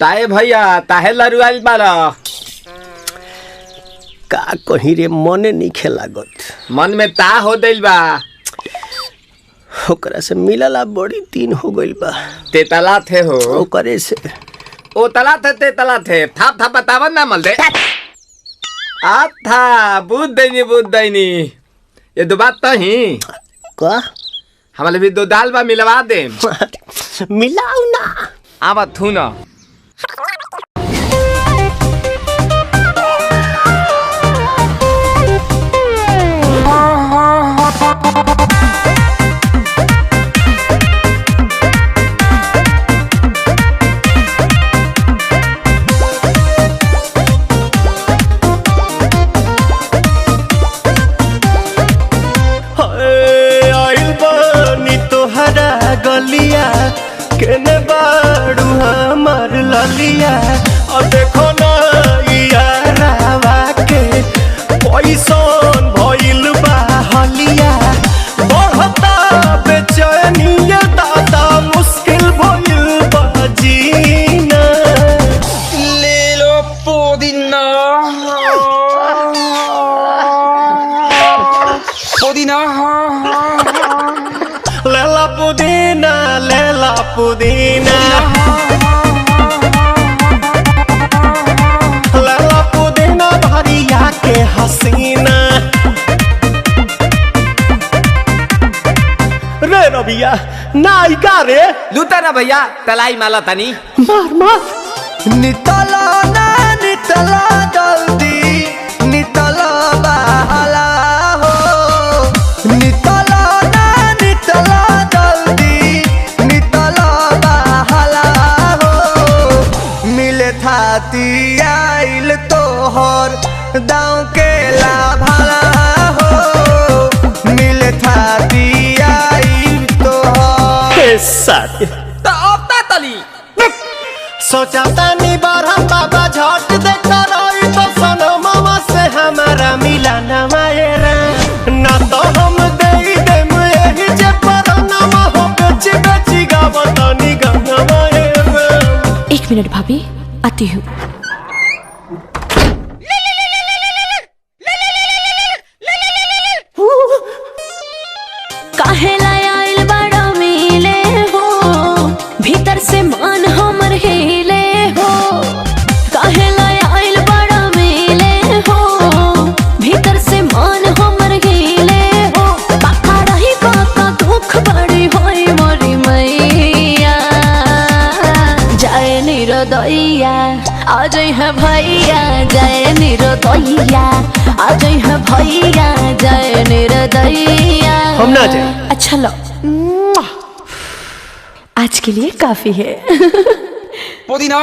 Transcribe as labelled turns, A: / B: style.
A: ताए भैया ताहे लरुआल बारा
B: का कहीं रे मने नहीं लागत।
A: मन में ता हो दिल बा
B: ओकरा से मिलला बड़ी दिन हो गइल बा।
A: ते तला थे हो
B: ओकरे से
A: ओ तला थे ते तला थे थाप थाप बतावन ना मल दे आ था बुद्ध दैनी ये दो बात तो ही
B: का
A: हमारे भी दो दाल बा मिलवा दे
B: मिलाऊ ना
A: आवा थू ना
B: गलिया केने बाड़ू हमार ललिया और देखो ना यारावा के पैसन भइल बा हलिया बढ़ता बेचैनिया दादा मुश्किल भइल बा जीना
A: ले लो पुदीना पुदीना
B: लेला पुदीना लेला पुदीना भरिया के हसीना रे रबिया नायिका रे
A: लूटा ना भैया तलाई माला तनी
B: मार मार नितला ना नितला जल्दी नितला बहाला हो नितला ना नितला थाती आइल तोहर दाँव के लाभाला हो मिले थाती आइल तोहर साथी
A: तो अब ता तली
B: सोचा तानी बारहम बाबा झट देखता रही तो सनो मामा से हमारा मिला न मायरा ना तो हम दे देम यही जे परनामा हो बेची बेची गावतानी गंगा मायरा।
C: 1 मिनट भाभी आती हूँ। काहे लायल बड़ा मिले हो भीतर से मान हमर हिले हो काहे लायल बड़ा मिले हो भीतर से मान हमर हिले हो बाका रही बाका दुख बड़ी होई मोरी मैया जाए निरोदैया आज है भैया जय निरोदैया आज है भैया जय निरोदैया
B: हम ना जाए।
C: अच्छा लो आज के लिए काफी है
A: पुदीना